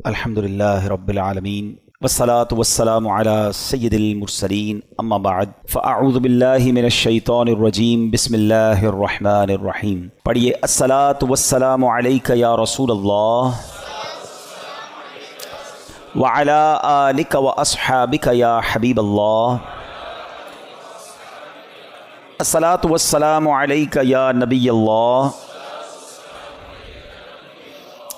الحمدللہ رب العالمین والصلاة والسلام علی سید المرسلین اما بعد فاعوذ باللہ من الشیطان الرجیم بسم اللہ الرحمن الرحیم۔ پڑھیے الصلاة والسلام علیک یا رسول اللہ وعلی آلک واصحابک یا حبیب اللہ۔ الصلاة والسلام علیک یا نبی اللہ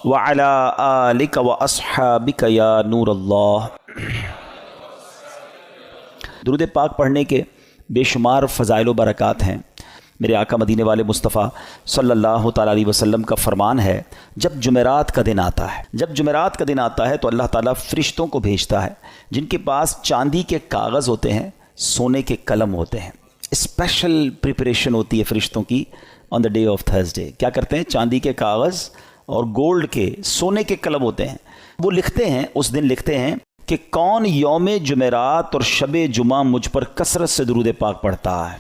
وعلی آلک واصحابک یا نور اللہ۔ درود پاک پڑھنے کے بے شمار فضائل و برکات ہیں۔ میرے آقا مدینے والے مصطفیٰ صلی اللہ تعالیٰ علیہ وسلم کا فرمان ہے، جب جمعرات کا دن آتا ہے تو اللہ تعالیٰ فرشتوں کو بھیجتا ہے جن کے پاس چاندی کے کاغذ ہوتے ہیں، سونے کے قلم ہوتے ہیں۔ اسپیشل پریپریشن ہوتی ہے فرشتوں کی آن دا ڈے آف تھرسڈے۔ کیا کرتے ہیں؟ چاندی کے کاغذ اور گولڈ کے، سونے کے قلم ہوتے ہیں۔ وہ لکھتے ہیں، اس دن لکھتے ہیں کہ کون یوم جمعرات اور شب جمعہ مجھ پر کثرت سے درود پاک پڑھتا ہے۔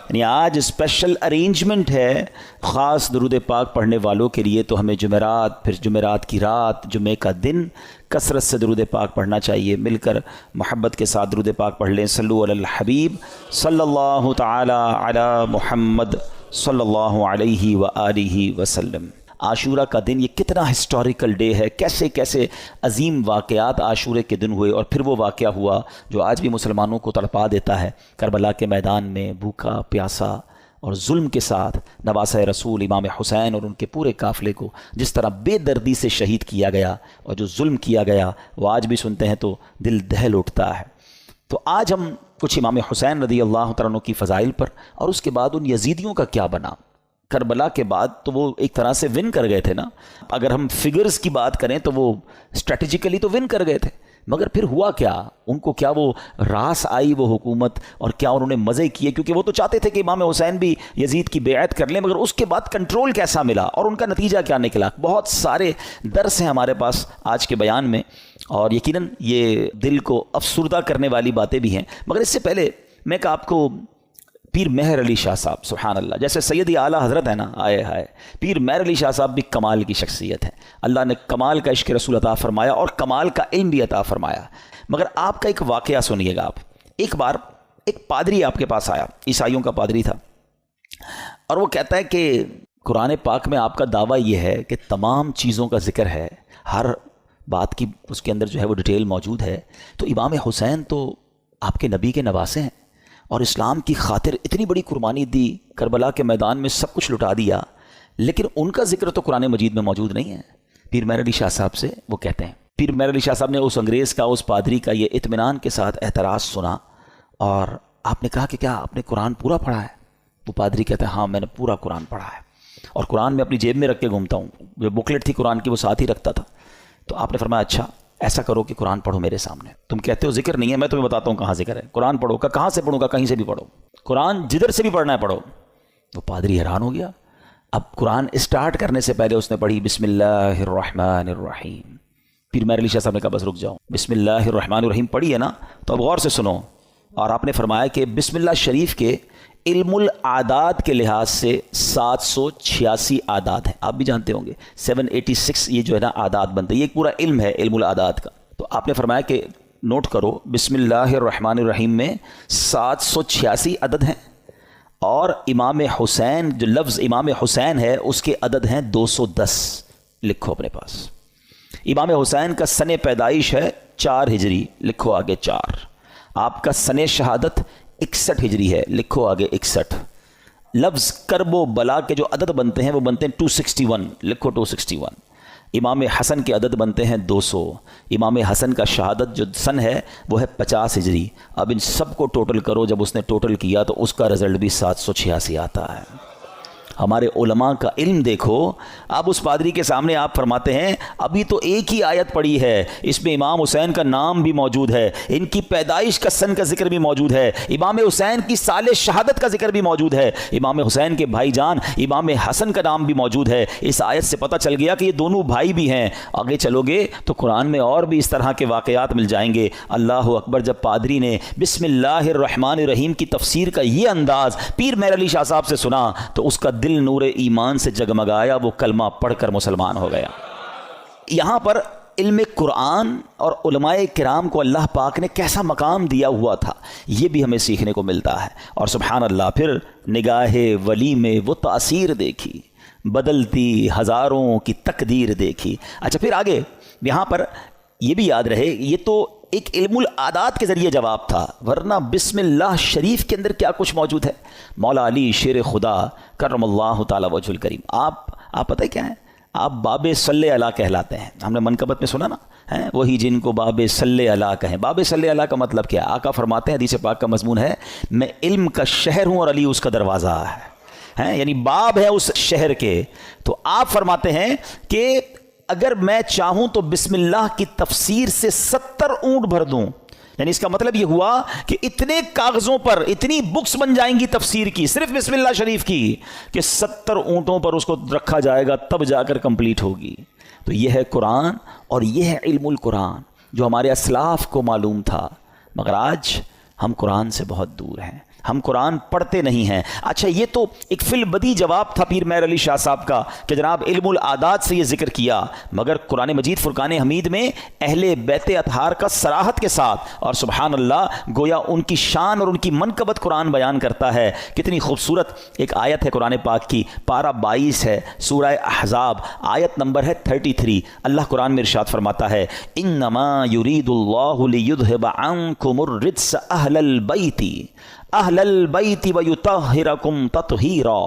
یعنی آج اسپیشل ارینجمنٹ ہے خاص درود پاک پڑھنے والوں کے لیے، تو ہمیں جمعرات، پھر جمعرات کی رات، جمعے کا دن کثرت سے درود پاک پڑھنا چاہیے۔ مل کر محبت کے ساتھ درود پاک پڑھ لیں۔ صلو علی الحبیب صلی اللہ تعالی علی محمد صلی اللہ علیہ وآلہ وسلم۔ عاشورہ کا دن یہ کتنا ہسٹوریکل ڈے ہے، کیسے کیسے عظیم واقعات عاشورے کے دن ہوئے، اور پھر وہ واقعہ ہوا جو آج بھی مسلمانوں کو تڑپا دیتا ہے۔ کربلا کے میدان میں بھوکا پیاسا اور ظلم کے ساتھ نواسہ رسول امام حسین اور ان کے پورے قافلے کو جس طرح بے دردی سے شہید کیا گیا، اور جو ظلم کیا گیا وہ آج بھی سنتے ہیں تو دل دہل اٹھتا ہے۔ تو آج ہم کچھ امام حسین رضی اللہ تعالیٰ عنہ کی فضائل پر، اور اس کے بعد ان یزیدیوں کا کیا بنا۔ کربلا کے بعد تو وہ ایک طرح سے ون کر گئے تھے نا، اگر ہم فگرز کی بات کریں تو وہ اسٹریٹجیکلی تو ون کر گئے تھے، مگر پھر ہوا کیا؟ ان کو کیا وہ راس آئی وہ حکومت، اور کیا انہوں نے مزے کیے؟ کیونکہ وہ تو چاہتے تھے کہ امام حسین بھی یزید کی بیعت کر لیں، مگر اس کے بعد کنٹرول کیسا ملا اور ان کا نتیجہ کیا نکلا؟ بہت سارے درس ہیں ہمارے پاس آج کے بیان میں، اور یقیناً یہ دل کو افسردہ کرنے والی باتیں بھی ہیں۔ مگر اس سے پہلے میں کہ آپ کو پیر مہر علی شاہ صاحب، سبحان اللہ، جیسے سیدی اعلیٰ حضرت ہے نا، آئے ہائے، پیر مہر علی شاہ صاحب بھی کمال کی شخصیت ہے۔ اللہ نے کمال کا عشق رسول عطا فرمایا اور کمال کا علم بھی عطا فرمایا۔ مگر آپ کا ایک واقعہ سنیے گا آپ۔ ایک بار ایک پادری آپ کے پاس آیا، عیسائیوں کا پادری تھا، اور وہ کہتا ہے کہ قرآن پاک میں آپ کا دعویٰ یہ ہے کہ تمام چیزوں کا ذکر ہے، ہر بات کی اس کے اندر جو ہے وہ ڈیٹیل موجود ہے، تو امام حسین تو آپ کے نبی کے نواسے ہیں، اور اسلام کی خاطر اتنی بڑی قربانی دی، کربلا کے میدان میں سب کچھ لٹا دیا، لیکن ان کا ذکر تو قرآن مجید میں موجود نہیں ہے۔ پیر مہر علی شاہ صاحب سے وہ کہتے ہیں، پیر مہر علی شاہ صاحب نے اس انگریز کا، اس پادری کا یہ اطمینان کے ساتھ اعتراض سنا، اور آپ نے کہا کہ کیا آپ نے قرآن پورا پڑھا ہے؟ وہ پادری کہتے ہیں ہاں میں نے پورا قرآن پڑھا ہے، اور قرآن میں اپنی جیب میں رکھ کے گھومتا ہوں، جو بکلیٹ تھی قرآن کی وہ ساتھ ہی رکھتا تھا۔ تو آپ نے فرمایا اچھا ایسا کرو کہ قرآن پڑھو میرے سامنے، تم کہتے ہو ذکر نہیں ہے، میں تمہیں بتاتا ہوں کہاں ذکر ہے، قرآن پڑھو۔ کا کہاں سے پڑھوں گا؟ کہیں سے بھی پڑھو، قرآن جدھر سے بھی پڑھنا ہے پڑھو۔ وہ پادری حیران ہو گیا۔ اب قرآن اسٹارٹ کرنے سے پہلے اس نے پڑھی بسم اللہ الرحمن الرحیم۔ پیر مہر علی شاہ صاحب نے کہا بس رک جاؤ، بسم اللہ الرحمن الرحیم پڑھی ہے نا، تو اب غور سے سنو۔ اور آپ نے فرمایا کہ بسم اللہ شریف کے علم العادات کے لحاظ سے 786 اعداد ہیں، آپ بھی جانتے ہوں گے 786 یہ جو ہے نا اعداد بنتے ہیں، یہ ایک پورا علم ہے علم العادات کا۔ تو آپ نے فرمایا کہ نوٹ کرو بسم اللہ الرحمن الرحیم میں 786 عدد ہیں، اور امام حسین جو لفظ امام حسین ہے اس کے عدد ہیں 210، لکھو اپنے پاس۔ امام حسین کا سن پیدائش ہے 4 ہجری، لکھو آگے 4۔ آپ کا سن شہادت 61 ہجری ہے، لکھو آگے 61۔ لفظ کرب و بلا کے جو عدد بنتے ہیں وہ بنتے ہیں 261، لکھو 261۔ امام حسن کے عدد بنتے ہیں 200۔ امام حسن کا شہادت جو سن ہے وہ ہے 50 ہجری۔ اب ان سب کو ٹوٹل کرو، جب اس نے ٹوٹل کیا تو اس کا رزلٹ بھی 786 آتا ہے۔ ہمارے علماء کا علم دیکھو۔ اب اس پادری کے سامنے آپ فرماتے ہیں ابھی تو ایک ہی آیت پڑھی ہے، اس میں امام حسین کا نام بھی موجود ہے، ان کی پیدائش کا سن کا ذکر بھی موجود ہے، امام حسین کی سال شہادت کا ذکر بھی موجود ہے، امام حسین کے بھائی جان امام حسن کا نام بھی موجود ہے۔ اس آیت سے پتہ چل گیا کہ یہ دونوں بھائی بھی ہیں۔ آگے چلو گے تو قرآن میں اور بھی اس طرح کے واقعات مل جائیں گے۔ اللہ اکبر۔ جب پادری نے بسم اللہ الرحمن الرحیم کی تفسیر کا یہ انداز پیر مہر علی شاہ صاحب سے سنا تو اس کا دل نور ایمان سے جگمگایا، وہ کلمہ پڑھ کر مسلمان ہو گیا۔ یہاں پر علم قرآن اور علماء کرام کو اللہ پاک نے کیسا مقام دیا ہوا تھا، یہ بھی ہمیں سیکھنے کو ملتا ہے۔ اور سبحان اللہ، پھر نگاہ ولی میں وہ تاثیر دیکھی، بدلتی ہزاروں کی تقدیر دیکھی۔ اچھا پھر آگے یہاں پر یہ بھی یاد رہے، یہ تو ایک علم العادات کے ذریعے جواب تھا، ورنہ بسم اللہ شریف کے اندر کیا کچھ موجود ہے۔ مولا علی شیر خدا کرم اللہ تعالی وجہ الکریم، آپ پتہ کیا ہے، آپ باب صلی اللہ کہلاتے ہیں۔ ہم نے منقبت میں سنا نا، وہی جن کو باب صلی اللہ کہیں۔ باب صلی اللہ کا مطلب کیا ہے؟ آقا فرماتے ہیں، حدیث پاک کا مضمون ہے، میں علم کا شہر ہوں اور علی اس کا دروازہ ہے، یعنی باب ہے اس شہر کے۔ تو آپ فرماتے ہیں کہ اگر میں چاہوں تو بسم اللہ کی تفسیر سے 70 اونٹ بھر دوں، یعنی اس کا مطلب یہ ہوا کہ اتنے کاغذوں پر اتنی بکس بن جائیں گی تفسیر کی، صرف بسم اللہ شریف کی، کہ 70 اونٹوں پر اس کو رکھا جائے گا، تب جا کر کمپلیٹ ہوگی۔ تو یہ ہے قرآن اور یہ ہے علم القرآن جو ہمارے اسلاف کو معلوم تھا، مگر آج ہم قرآن سے بہت دور ہیں، ہم قرآن پڑھتے نہیں ہیں۔ اچھا یہ تو ایک فی البدی جواب تھا پیر مہر علی شاہ صاحب کا کہ جناب علم العادات سے یہ ذکر کیا، مگر قرآن مجید فرقان حمید میں اہل بیت اطہار کا صراحت کے ساتھ اور سبحان اللہ گویا ان کی شان اور ان کی منقبت قرآن بیان کرتا ہے۔ کتنی خوبصورت ایک آیت ہے قرآن پاک کی، پارہ 22 ہے، سورہ احزاب، آیت نمبر ہے 33۔ اللہ قرآن میں ارشاد فرماتا ہے، انما یرید اللہ لیذھب عنکم الرجس اہل البیت اہل البیت ویطہرکم تطہیرا۔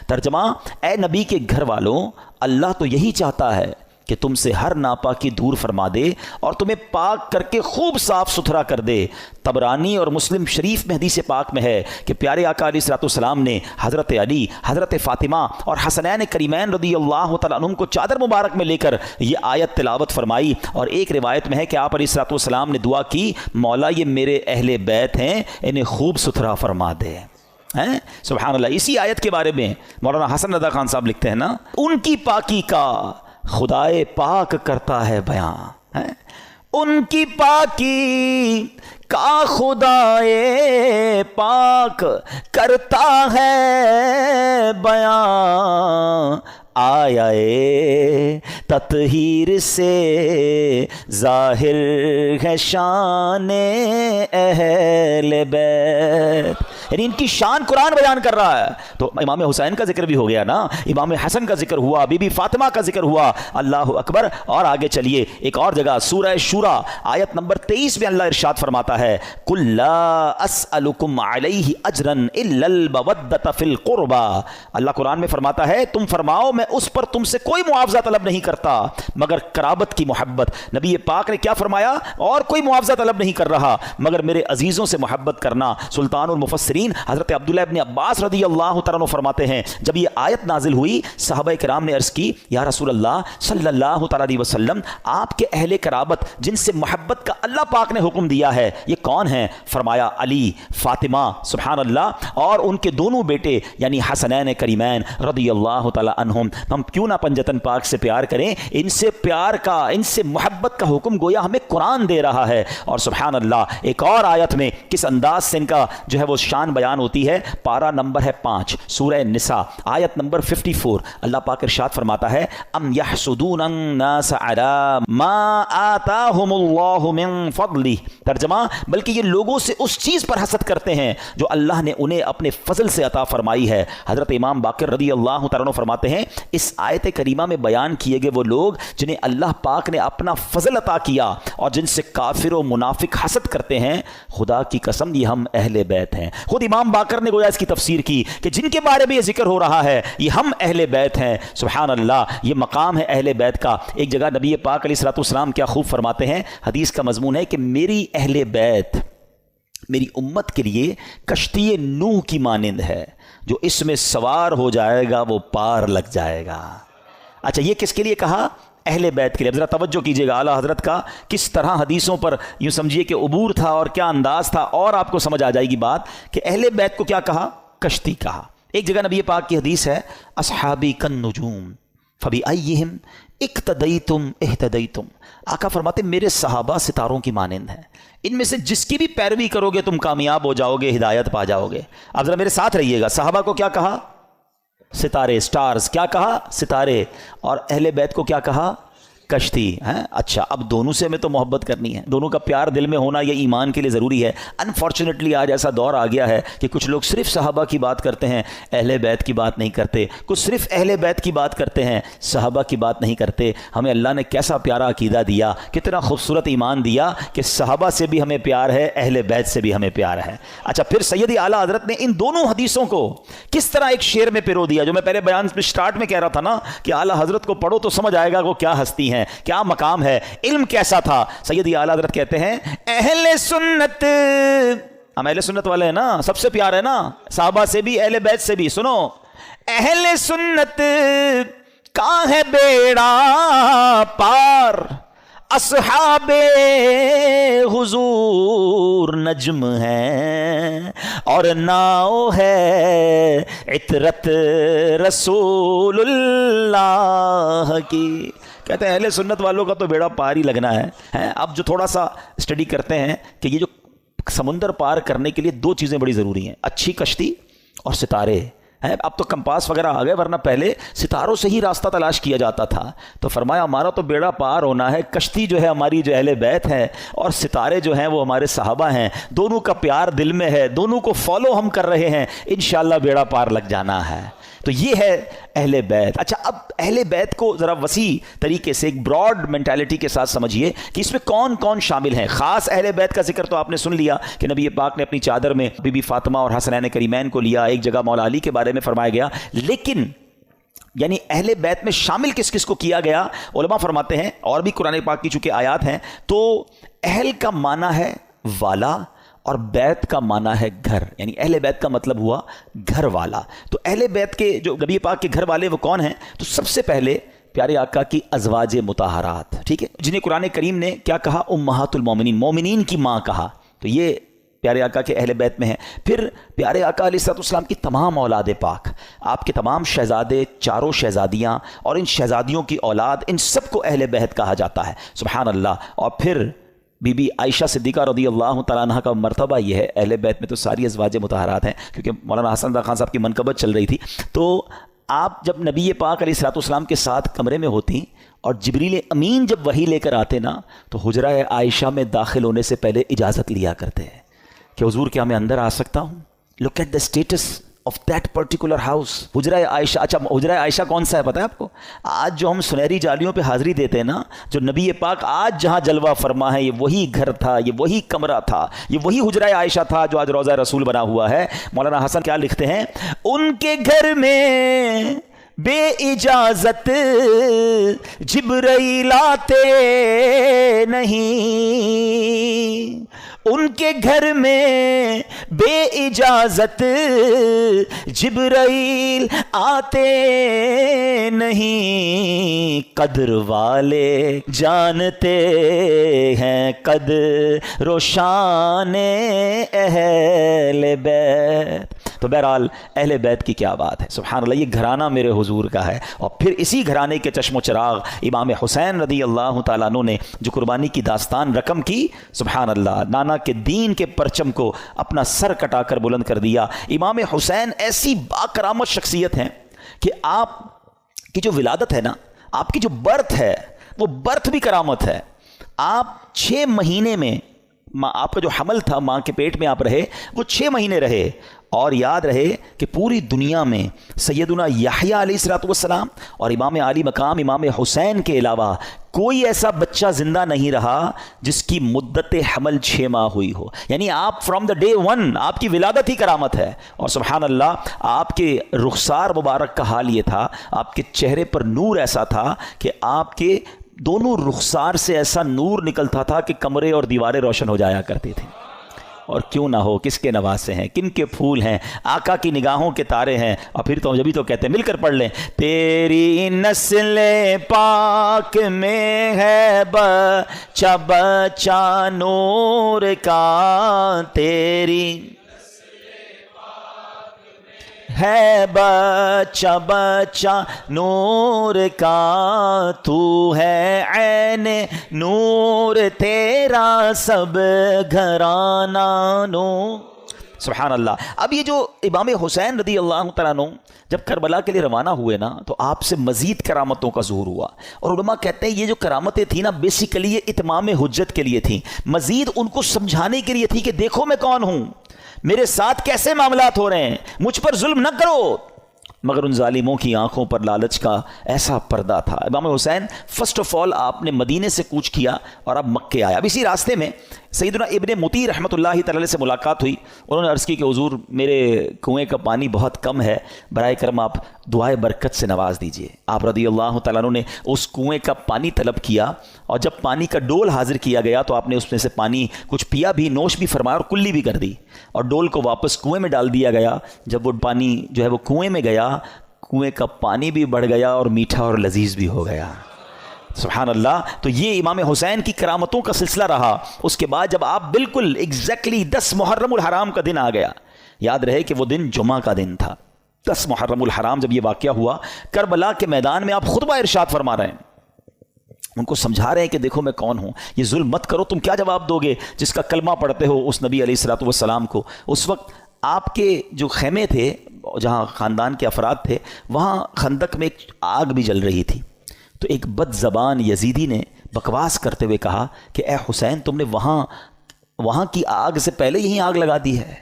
ترجمہ، اے نبی کے گھر والوں، اللہ تو یہی چاہتا ہے کہ تم سے ہر ناپاکی دور فرما دے اور تمہیں پاک کر کے خوب صاف ستھرا کر دے۔ طبرانی اور مسلم شریف میں حدیث پاک میں ہے کہ پیارے آقا علیہ الصلوۃ والسلام نے حضرت علی، حضرت فاطمہ اور حسنین کریمین رضی اللہ تعالیٰ عنہم کو چادر مبارک میں لے کر یہ آیت تلاوت فرمائی، اور ایک روایت میں ہے کہ آپ علیہ الصلوۃ والسلام نے دعا کی، مولا یہ میرے اہل بیت ہیں، انہیں خوب ستھرا فرما دے۔ سبحان اللہ۔ اسی آیت کے بارے میں مولانا حسن رضا خان صاحب لکھتے ہیں نا، ان کی پاکی کا خدائے پاک کرتا ہے بیان، ان کی پاکی کا خدائے پاک کرتا ہے بیان، آیا تطہیر سے ظاہر ہے شان اہل بیت، یعنی ان کی شان قرآن بیان کر رہا ہے۔ تو امام حسین کا ذکر بھی ہو گیا نا، امام حسن کا ذکر ہوا، بی بی فاطمہ کا ذکر ہوا، اللہ اکبر۔ اور آگے چلیے ایک اور جگہ سورہ شورى آیت نمبر 23 میں اللہ ارشاد فرماتا ہے، قُل لَا أَسْأَلُكُمْ عَلَيْهِ أَجْرًا إِلَّا الْمَوَدَّةَ فِي الْقُرْبَى۔ اللہ قرآن میں فرماتا ہے، تم فرماؤ میں اس پر تم سے کوئی معاوضہ طلب نہیں کرتا مگر قرابت کی محبت۔ نبی پاک نے کیا فرمایا؟ اور کوئی معاوضہ طلب نہیں کر رہا مگر میرے عزیزوں سے محبت کرنا۔ سلطان المفسرین حضرت عبداللہ ابن عباس رضی اللہ تعالیٰ عنہ فرماتے ہیں، جب یہ آیت نازل ہوئی صحابہ کرام نے عرض کی، یا رسول اللہ صلی اللہ تعالیٰ علیہ وسلم، آپ کے اہل قرابت جن سے محبت کا اللہ پاک نے حکم دیا ہے یہ کون ہیں؟ فرمایا علی، فاطمہ، سبحان اللہ، اور ان کے دونوں بیٹے یعنی حسنین کریمین رضی اللہ تعالیٰ عنہم۔ ہم کیوں نہ پنجتن پاک سے پیار کریں؟ ان سے پیار کا، ان سے محبت کا حکم گویا ہمیں قرآن دے رہا ہے۔ اور سبحان اللہ ایک اور آیت میں کس انداز سے ان کا جو ہے وہ شان بیان ہوتی ہے، پارہ نمبر ہے 5 سورہ نساء آیت نمبر 54، اللہ پاک ارشاد فرماتا ہے، ام یحسدون الناس علی ما آتاہم اللہ من فضلہ۔ ترجمہ، بلکہ یہ لوگوں سے اس چیز پر حسد کرتے ہیں جو اللہ نے انہیں اپنے فضل سے عطا فرمائی ہے۔ حضرت امام باقر رضی اللہ تعالیٰ عنہ فرماتے ہیں، اس آیت کریمہ میں بیان کیے گئے وہ لوگ جنہیں اللہ پاک نے اپنا فضل عطا کیا اور جن سے کافر و منافق حسد کرتے ہیں، خدا کی قسم یہ ہم اہل بیت ہیں۔ خود امام باقر نے گویا اس کی تفسیر کی کہ جن کے بارے میں یہ ذکر ہو رہا ہے یہ ہم اہل بیت ہیں۔ سبحان اللہ، یہ مقام ہے اہل بیت کا۔ ایک جگہ نبی پاک علیہ الصلوۃ والسلام کیا خوب فرماتے ہیں، حدیث کا مضمون ہے کہ میری اہل بیت میری امت کے لیے کشتی نوح کی مانند ہے، جو اس میں سوار ہو جائے گا وہ پار لگ جائے گا۔ اچھا یہ کس کے لیے کہا؟ اہل بیت کے لیے۔ ذرا توجہ کیجیے گا اعلیٰ حضرت کا کس طرح حدیثوں پر یوں سمجھیے کہ عبور تھا اور کیا انداز تھا، اور آپ کو سمجھ آ جائے گی بات کہ اہل بیت کو کیا کہا؟ کشتی کہا۔ ایک جگہ نبی پاک کی حدیث ہے، اصحابی کالنجوم فبأیہم اقتدیتم اہتدیتم۔ آقا فرماتے میرے صحابہ ستاروں کی مانند ہیں، ان میں سے جس کی بھی پیروی کرو گے تم کامیاب ہو جاؤ گے، ہدایت پا جاؤ گے۔ اب ذرا میرے ساتھ رہیے گا، صحابہ کو کیا کہا؟ ستارے، سٹارز۔ کیا کہا؟ ستارے۔ اور اہل بیت کو کیا کہا؟ کشتی ہے. اچھا اب دونوں سے ہمیں تو محبت کرنی ہے, دونوں کا پیار دل میں ہونا یہ ایمان کے لیے ضروری ہے. انفارچونیٹلی آج ایسا دور آ گیا ہے کہ کچھ لوگ صرف صحابہ کی بات کرتے ہیں, اہل بیت کی بات نہیں کرتے. کچھ صرف اہل بیت کی بات کرتے ہیں, صحابہ کی بات نہیں کرتے. ہمیں اللہ نے کیسا پیارا عقیدہ دیا, کتنا خوبصورت ایمان دیا کہ صحابہ سے بھی ہمیں پیار ہے, اہل بیت سے بھی ہمیں پیار ہے. اچھا پھر سیدی اعلیٰ حضرت نے ان دونوں حدیثوں کو کس طرح ایک شعر میں پیرو دیا, جو میں پہلے بیان میں سٹارٹ میں کہہ رہا تھا نا کہ اعلیٰ حضرت کو پڑھو تو سمجھ آئے گا وہ کیا ہستی ہیں, کیا مقام ہے, علم کیسا تھا. سیدی اعلیٰ حضرت کہتے ہیں اہل سنت, ہم اہل سنت والے ہیں نا, سب سے پیار ہے نا, صحابہ سے بھی اہل بیت سے بھی. سنو, اہل سنت کا ہے بیڑا پار, اصحاب حضور نجم ہے, اور ناؤ ہے عطرت رسول اللہ کی. کہتے ہیں اہل سنت والوں کا تو بیڑا پار ہی لگنا ہے. اب جو تھوڑا سا اسٹڈی کرتے ہیں کہ یہ جو سمندر پار کرنے کے لیے دو چیزیں بڑی ضروری ہیں, اچھی کشتی اور ستارے. اب تو کمپاس وغیرہ آ گئے, ورنہ پہلے ستاروں سے ہی راستہ تلاش کیا جاتا تھا. تو فرمایا ہمارا تو بیڑا پار ہونا ہے, کشتی جو ہے ہماری جو اہل بیت ہے, اور ستارے جو ہیں وہ ہمارے صحابہ ہیں. دونوں کا پیار دل میں ہے, دونوں کو فالو ہم کر رہے ہیں, انشاءاللہ بیڑا پار لگ جانا ہے. تو یہ ہے اہل بیت. اچھا اب اہل بیت کو ذرا وسیع طریقے سے ایک براڈ مینٹالٹی کے ساتھ سمجھیے کہ اس میں کون کون شامل ہیں. خاص اہل بیت کا ذکر تو آپ نے سن لیا کہ نبی پاک نے اپنی چادر میں بی بی فاطمہ اور حسنین کریمین کو لیا, ایک جگہ مولا علی کے بارے میں فرمایا گیا. لیکن یعنی اہل بیت میں شامل کس کس کو کیا گیا, علماء فرماتے ہیں, اور بھی قرآن پاک کی چونکہ آیات ہیں, تو اہل کا معنی ہے والا اور بیت کا معنی ہے گھر. یعنی اہل بیت کا مطلب ہوا گھر والا. تو اہل بیت کے جو نبی پاک کے گھر والے وہ کون ہیں, تو سب سے پہلے پیارے آقا کی ازواج مطہرات, ٹھیک ہے, جنہیں قرآن کریم نے کیا کہا, امہات المومنین, مومنین کی ماں کہا. تو یہ پیارے آقا کے اہل بیت میں ہیں. پھر پیارے آقا علیہ السلام کی تمام اولاد پاک, آپ کے تمام شہزادے, چاروں شہزادیاں اور ان شہزادیوں کی اولاد, ان سب کو اہل بیت کہا جاتا ہے. سبحان اللہ. اور پھر بی بی عائشہ صدیقہ رضی اللہ تعالیٰ عنہ کا مرتبہ یہ ہے, اہل بیت میں تو ساری ازواج مطہرات ہیں, کیونکہ مولانا حسن رضا خان صاحب کی منقبت چل رہی تھی. تو آپ جب نبی پاک علیہ السلام کے ساتھ کمرے میں ہوتی اور جبریل امین جب وحی لے کر آتے نا, تو حجرہ عائشہ میں داخل ہونے سے پہلے اجازت لیا کرتے ہیں کہ حضور کیا میں اندر آ سکتا ہوں. Look at the status of that particular house. حجرہ عائشہ, اچھا حجرہ عائشہ کون سا ہے پتہ ہے آپ کو؟ آج جو ہم سنہری جالیوں پہ حاضری دیتے ہیں نا, جو نبی پاک آج جہاں جلوہ فرما ہے, یہ وہی گھر تھا, یہ وہی کمرہ تھا, یہ وہی حجرہ عائشہ تھا جو آج روضہ رسول بنا ہوا ہے. مولانا حسن کیا لکھتے ہیں, ان کے گھر میں بے اجازت جبرائیل آتے نہیں, ان کے گھر میں بے اجازت جبرائیل آتے نہیں, قدر والے جانتے ہیں قدر و شان اہل بیت. تو بہرحال اہل بیت کی کیا بات ہے, سبحان اللہ. یہ گھرانہ میرے حضور کا ہے, اور پھر اسی گھرانے کے چشم و چراغ امام حسین رضی اللہ تعالیٰ عنہ نے جو قربانی کی داستان رقم کی, سبحان اللہ, نانا کے دین کے پرچم کو اپنا سر کٹا کر بلند کر دیا. امام حسین ایسی باکرامت شخصیت ہیں کہ آپ کی جو ولادت ہے نا, آپ کی جو برتھ ہے, وہ برتھ بھی کرامت ہے. آپ 6 مہینے میں, آپ کا جو حمل تھا, ماں کے پیٹ میں آپ رہے, وہ 6 مہینے رہے. اور یاد رہے کہ پوری دنیا میں سیدنا یحییٰ علیہ السلام اور امام عالی مقام امام حسین کے علاوہ کوئی ایسا بچہ زندہ نہیں رہا جس کی مدت حمل 6 ماہ ہوئی ہو. یعنی آپ فرام دا ڈے 1 آپ کی ولادت ہی کرامت ہے. اور سبحان اللہ, آپ کے رخسار مبارک کا حال یہ تھا, آپ کے چہرے پر نور ایسا تھا کہ آپ کے دونوں رخسار سے ایسا نور نکلتا تھا کہ کمرے اور دیواریں روشن ہو جایا کرتی تھیں. اور کیوں نہ ہو, کس کے نواسے ہیں, کن کے پھول ہیں, آقا کی نگاہوں کے تارے ہیں. اور پھر تو جبھی تو کہتے ہیں, مل کر پڑھ لیں, تیری نسل پاک میں ہے بچہ بچہ نور کا, تیری ہے بچہ بچہ نور کا, تو ہے عین نور تیرا سب گھرانہ نور. سبحان اللہ۔ اب یہ جو امام حسین رضی اللہ تعالیٰ عنہ جب کربلا کے لیے روانہ ہوئے نا تو آپ سے مزید کرامتوں کا ظہور ہوا، اور علماء کہتے ہیں یہ جو کرامتیں تھیں نا بیسیکلی یہ اتمام حجت کے لیے تھیں، مزید ان کو سمجھانے کے لیے تھی کہ دیکھو میں کون ہوں، میرے ساتھ کیسے معاملات ہو رہے ہیں، مجھ پر ظلم نہ کرو۔ مگر ان ظالموں کی آنکھوں پر لالچ کا ایسا پردہ تھا۔ امام حسین فرسٹ آف آل آپ نے مدینے سے کوچ کیا اور اب مکے آیا۔ اب اسی راستے میں سیدنا ابن مطیع رحمۃ اللہ تعالی سے ملاقات ہوئی، انہوں نے عرض کی کہ حضور میرے کنویں کا پانی بہت کم ہے، برائے کرم آپ دعائے برکت سے نواز دیجئے۔ آپ رضی اللہ تعالیٰ عنہ نے اس کنویں کا پانی طلب کیا، اور جب پانی کا ڈول حاضر کیا گیا تو آپ نے اس میں سے پانی کچھ پیا بھی، نوش بھی فرمایا اور کلی بھی کر دی، اور ڈول کو واپس کنویں میں ڈال دیا گیا۔ جب وہ پانی جو ہے وہ کنویں میں گیا، کنویں کا پانی بھی بڑھ گیا اور میٹھا اور لذیذ بھی ہو گیا۔ سبحان اللہ۔ تو یہ امام حسین کی کرامتوں کا سلسلہ رہا۔ اس کے بعد جب آپ بالکل ایگزیکٹلی 10 محرم الحرام کا دن آ گیا، یاد رہے کہ وہ دن جمعہ کا دن تھا، 10 محرم الحرام جب یہ واقعہ ہوا، کربلا کے میدان میں آپ خطبہ ارشاد فرما رہے ہیں، ان کو سمجھا رہے ہیں کہ دیکھو میں کون ہوں، یہ ظلم مت کرو۔ تم کیا جواب دو گے جس کا کلمہ پڑھتے ہو اس نبی علیہ الصلوۃ والسلام کو؟ اس وقت آپ کے جو خیمے تھے جہاں خاندان کے افراد تھے، وہاں خندق میں ایک آگ بھی جل رہی تھی، تو ایک بد زبان یزیدی نے بکواس کرتے ہوئے کہا کہ اے حسین تم نے وہاں کی آگ سے پہلے یہیں آگ لگا دی ہے،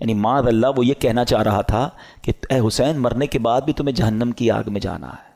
یعنی معاذ اللہ وہ یہ کہنا چاہ رہا تھا کہ اے حسین مرنے کے بعد بھی تمہیں جہنم کی آگ میں جانا ہے۔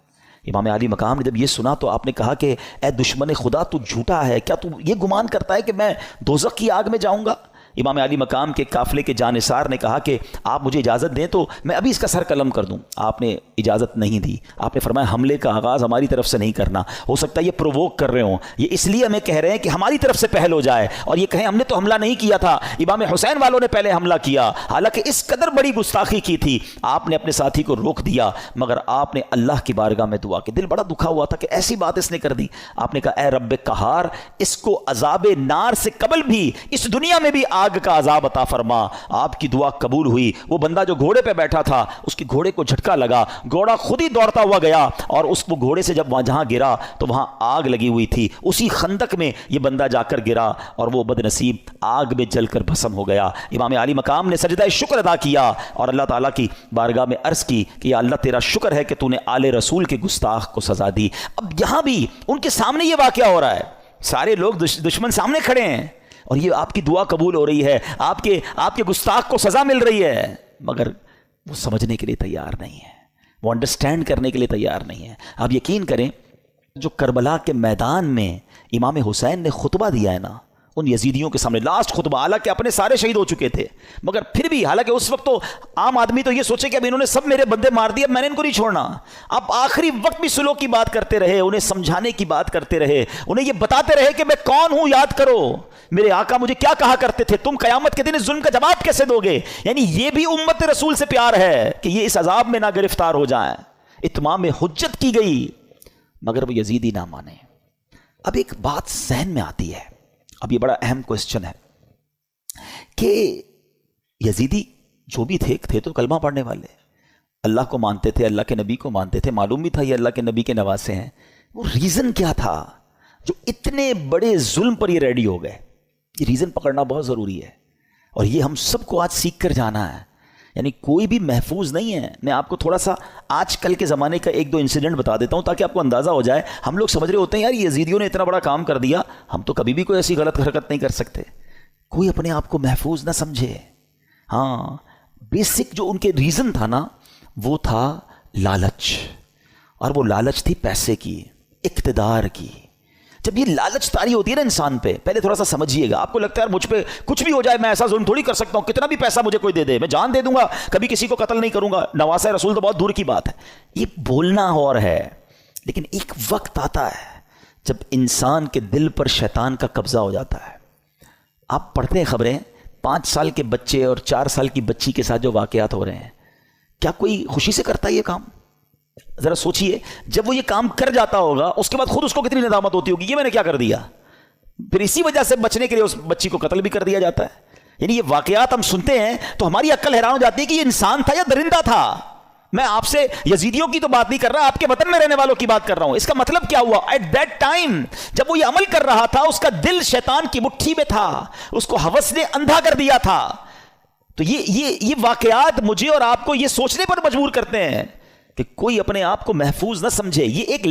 امام علی مقام نے جب یہ سنا تو آپ نے کہا کہ اے دشمن خدا تو جھوٹا ہے، کیا تو یہ گمان کرتا ہے کہ میں دوزخ کی آگ میں جاؤں گا؟ امام علی مقام کے قافلے کے جانثار نے کہا کہ آپ مجھے اجازت دیں تو میں ابھی اس کا سر قلم کر دوں۔ آپ نے اجازت نہیں دی، آپ نے فرمایا حملے کا آغاز ہماری طرف سے نہیں کرنا، ہو سکتا ہے یہ پرووک کر رہے ہوں، یہ اس لیے ہمیں کہہ رہے ہیں کہ ہماری طرف سے پہل ہو جائے اور یہ کہیں ہم نے تو حملہ نہیں کیا تھا، امام حسین والوں نے پہلے حملہ کیا۔ حالانکہ اس قدر بڑی گستاخی کی تھی، آپ نے اپنے ساتھی کو روک دیا، مگر آپ نے اللہ کی بارگاہ میں دعا کی، دل بڑا دکھا ہوا تھا کہ ایسی بات اس نے کر دی۔ آپ نے کہا اے رب قہار، اس کو عذاب نار سے قبل بھی اس دنیا میں بھی آگ کا عذاب عطا فرما۔ آپ کی دعا قبول ہوئی۔ وہ بندہ جو گھوڑے پہ بیٹھا تھا اس کی گھوڑے کو جھٹکا لگا، گھوڑا خود ہی دوڑتا ہوا گیا اور اس وہ گھوڑے سے جب وہاں جہاں گرا تو وہاں آگ لگی ہوئی تھی، اسی خندق میں یہ بندہ جا کر گرا اور وہ بد نصیب آگ میں جل کر بھسم ہو گیا۔ امام علی مقام نے سجدہ شکر ادا کیا اور اللہ تعالیٰ کی بارگاہ میں عرض کی کہ یا اللہ تیرا شکر ہے کہ تو نے آل رسول کے گستاخ کو سزا دی۔ اب یہاں بھی ان کے سامنے یہ واقعہ ہو رہا ہے، سارے لوگ دشمن سامنے کھڑے ہیں اور یہ آپ کی دعا قبول ہو رہی ہے، آپ کے گستاخ کو سزا مل رہی ہے، مگر وہ سمجھنے کے لیے تیار نہیں ہے، وہ انڈرسٹینڈ کرنے کے لیے تیار نہیں ہے۔ آپ یقین کریں جو کربلا کے میدان میں امام حسین نے خطبہ دیا ہے نا ان یزیدیوں کے سامنے، لاسٹ خطبہ، حالانکہ اپنے سارے شہید ہو چکے تھے، مگر پھر بھی حالانکہ اس وقت تو عام آدمی تو یہ سوچے کہ اب انہوں نے سب میرے بندے مار دیے، اب میں نے ان کو نہیں چھوڑنا۔ اب آخری وقت بھی سلوک کی بات کرتے رہے، انہیں سمجھانے کی بات کرتے رہے، انہیں یہ بتاتے رہے کہ میں کون ہوں، یاد کرو میرے آقا مجھے کیا کہا کرتے تھے، تم قیامت کے دن اس ظلم کا جواب کیسے دو گے۔ یعنی یہ بھی امت رسول سے پیار ہے کہ یہ اس عذاب میں نہ گرفتار ہو جائیں۔ اتمام حجت کی گئی مگر وہ یزیدی نہ مانے۔ اب ایک بات ذہن میں آتی ہے، اب یہ بڑا اہم کوسچن ہے کہ یزیدی جو بھی تھے تو کلمہ پڑھنے والے، اللہ کو مانتے تھے، اللہ کے نبی کو مانتے تھے، معلوم بھی تھا یہ اللہ کے نبی کے نواسے ہیں، وہ ریزن کیا تھا جو اتنے بڑے ظلم پر یہ ریڈی ہو گئے؟ یہ ریزن پکڑنا بہت ضروری ہے اور یہ ہم سب کو آج سیکھ کر جانا ہے، یعنی کوئی بھی محفوظ نہیں ہے۔ میں آپ کو تھوڑا سا آج کل کے زمانے کا ایک دو انسیڈنٹ بتا دیتا ہوں تاکہ آپ کو اندازہ ہو جائے۔ ہم لوگ سمجھ رہے ہوتے ہیں یار یہ یزیدیوں نے اتنا بڑا کام کر دیا، ہم تو کبھی بھی کوئی ایسی غلط حرکت نہیں کر سکتے۔ کوئی اپنے آپ کو محفوظ نہ سمجھے۔ ہاں، بیسک جو ان کے ریزن تھا نا وہ تھا لالچ، اور وہ لالچ تھی پیسے کی، اقتدار کی۔ جب یہ لالچ طاری ہوتی ہے نا انسان پہ، پہلے تھوڑا سا سمجھیے گا، آپ کو لگتا ہے یار مجھ پہ کچھ بھی ہو جائے میں ایسا ظلم تھوڑی کر سکتا ہوں، کتنا بھی پیسہ مجھے کوئی دے دے میں جان دے دوں گا، کبھی کسی کو قتل نہیں کروں گا، نواسہ رسول تو بہت دور کی بات ہے۔ یہ بولنا اور ہے، لیکن ایک وقت آتا ہے جب انسان کے دل پر شیطان کا قبضہ ہو جاتا ہے۔ آپ پڑھتے ہیں خبریں، 5 سال کے بچے اور 4 سال کی بچی کے ساتھ جو واقعات ہو رہے ہیں، کیا کوئی خوشی سے کرتا ہے یہ کام؟ ذرا سوچئے، جب وہ یہ کام کر جاتا ہوگا اس کے بعد خود اس کو کتنی ندامت ہوتی ہوگی، یہ میں نے کیا کر دیا۔ پھر اسی وجہ سے بچنے کے لیے اس بچی کو قتل بھی کر دیا جاتا ہے۔ یعنی یہ واقعات ہم سنتے ہیں تو ہماری عقل حیران ہو جاتی ہے کہ یہ انسان تھا یا درندہ تھا۔ میں آپ سے یزیدیوں کی تو بات نہیں کر رہا، آپ کے وطن میں رہنے والوں کی بات کر رہا ہوں۔ اس کا مطلب کیا ہوا؟ ایٹ دیٹ ٹائم جب وہ یہ عمل کر رہا تھا اس کا دل شیطان کی مٹھی میں تھا، اس کو ہوس نے اندھا کر دیا تھا۔ تو یہ واقعات مجھے اور آپ کو یہ سوچنے پر مجبور کرتے ہیں کہ کوئی اپنے آپ کو محفوظ نہ سمجھے. یہ ایک